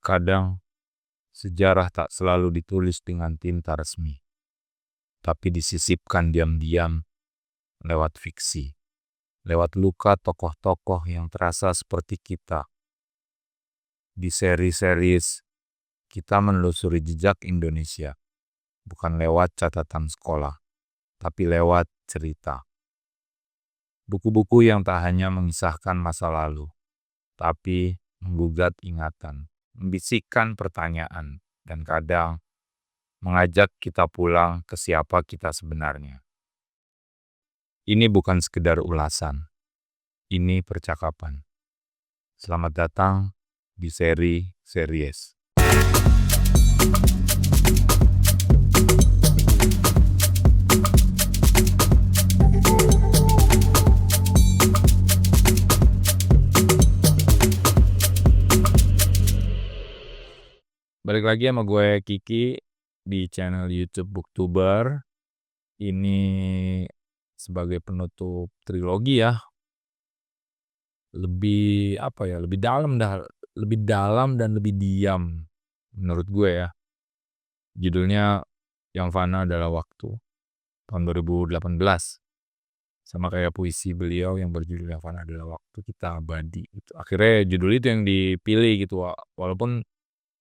Kadang sejarah tak selalu ditulis dengan tinta resmi, tapi disisipkan diam-diam lewat fiksi, lewat luka tokoh-tokoh yang terasa seperti kita. Di seri-series, kita menelusuri jejak Indonesia, bukan lewat catatan sekolah, tapi lewat cerita. Buku-buku yang tak hanya mengisahkan masa lalu, tapi menggugat ingatan, membisikkan pertanyaan, dan kadang mengajak kita pulang ke siapa kita sebenarnya. Ini bukan sekedar ulasan, ini percakapan. Selamat datang di seri Series. Balik lagi sama gue Kiki di channel YouTube Booktuber. Ini sebagai penutup trilogi ya. Lebih lebih dalam dan lebih diam menurut gue ya. Judulnya Yang Fana Adalah Waktu tahun 2018. Sama kayak puisi beliau yang berjudul Yang Fana Adalah Waktu, Kita Abadi gitu. Akhirnya judul itu yang dipilih gitu. Walaupun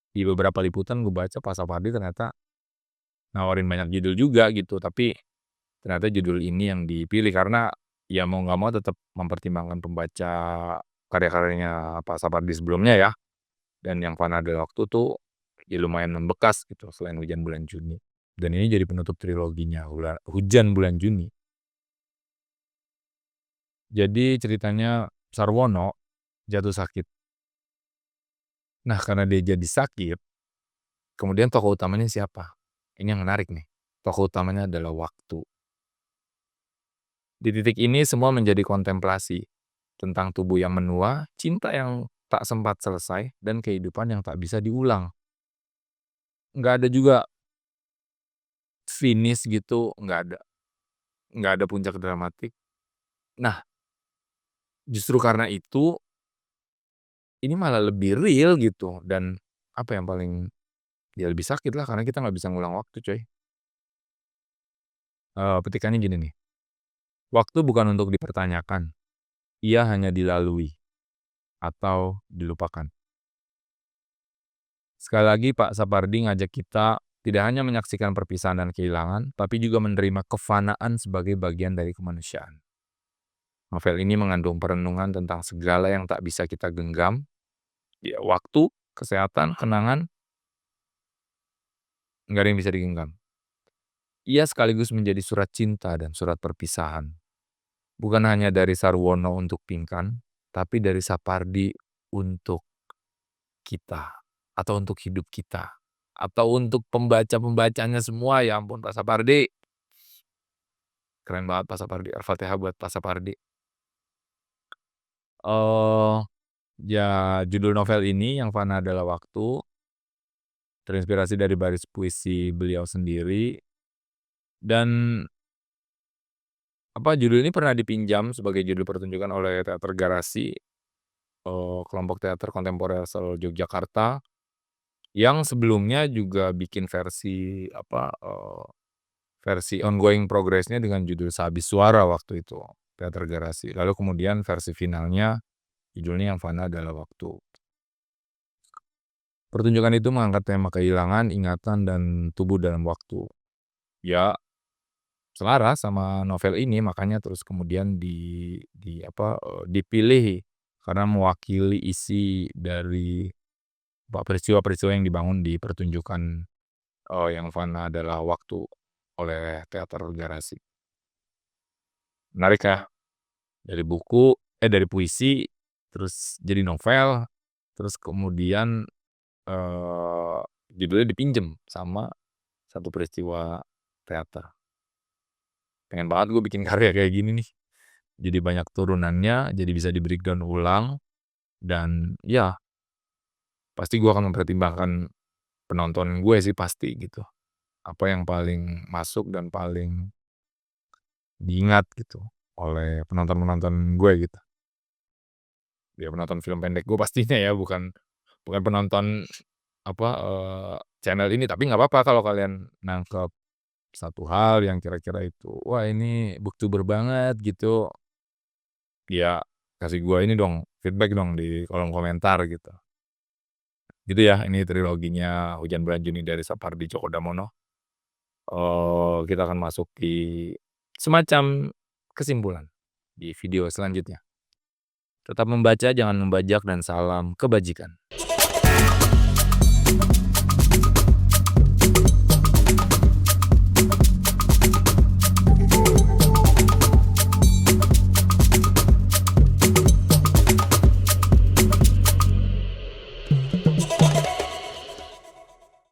di beberapa liputan gue baca Pak Sapardi ternyata nawarin banyak judul juga gitu, tapi ternyata judul ini yang dipilih karena ya mau nggak mau tetap mempertimbangkan pembaca karya-karyanya Pak Sapardi sebelumnya ya. Dan Yang Fana Adalah Waktu tuh ya lumayan membekas gitu selain Hujan Bulan Juni. Dan ini jadi penutup triloginya Hujan Bulan Juni. Jadi ceritanya Sarwono jatuh sakit. Nah, karena dia jadi sakit, kemudian tokoh utamanya siapa? Ini yang menarik nih. Tokoh utamanya adalah waktu. Di titik ini semua menjadi kontemplasi tentang tubuh yang menua, cinta yang tak sempat selesai, dan kehidupan yang tak bisa diulang. Nggak ada juga finish gitu, nggak ada puncak dramatik. Nah, justru karena itu ini malah lebih real gitu, dan apa yang paling ya lebih sakit lah karena kita nggak bisa ngulang waktu coy. Petikannya gini nih, waktu bukan untuk dipertanyakan, ia hanya dilalui atau dilupakan. Sekali lagi Pak Sapardi ngajak kita tidak hanya menyaksikan perpisahan dan kehilangan, tapi juga menerima kefanaan sebagai bagian dari kemanusiaan. Novel ini mengandung perenungan tentang segala yang tak bisa kita genggam, ya waktu, kesehatan, kenangan, nggak ada yang bisa digenggam. Ia sekaligus menjadi surat cinta dan surat perpisahan. Bukan hanya dari Sarwono untuk Pinkan, tapi dari Sapardi untuk kita, atau untuk hidup kita, atau untuk pembaca-pembacanya semua. Ya ampun Pak Sapardi. Keren banget Pak Sapardi, Al-Fatihah buat Pak Sapardi. Ya judul novel ini Yang Fana Adalah Waktu terinspirasi dari baris puisi beliau sendiri, dan judul ini pernah dipinjam sebagai judul pertunjukan oleh Teater Garasi, kelompok teater kontemporer asal Yogyakarta, yang sebelumnya juga bikin versi ongoing progress-nya dengan judul Sehabis Suara waktu itu, Teater Garasi. Lalu kemudian versi finalnya judulnya Yang Fana Adalah Waktu. Pertunjukan itu mengangkat tema kehilangan, ingatan, dan tubuh dalam waktu. Ya, selaras sama novel ini, makanya terus kemudian dipilih karena mewakili isi dari peristiwa-peristiwa yang dibangun di pertunjukan Yang Fana Adalah Waktu oleh Teater Garasi. Menarik ya, dari puisi terus jadi novel, terus kemudian judulnya dipinjem sama satu peristiwa teater. Pengen banget gue bikin karya kayak gini nih. Jadi banyak turunannya, jadi bisa di-breakdown ulang, dan ya pasti gue akan mempertimbangkan penonton gue sih pasti gitu. Apa yang paling masuk dan paling diingat gitu oleh penonton-penonton gue gitu. Ya penonton film pendek gue pastinya ya, bukan penonton channel ini, tapi nggak apa-apa kalau kalian nangkep satu hal yang kira-kira itu, wah ini booktuber banget gitu, ya kasih gua ini dong, feedback dong di kolom komentar gitu. Gitu ya, ini triloginya Hujan Bulan Juni dari Sapardi Djoko Damono. Kita akan masuk di semacam kesimpulan di video selanjutnya. Tetap membaca, jangan membajak, dan salam kebajikan.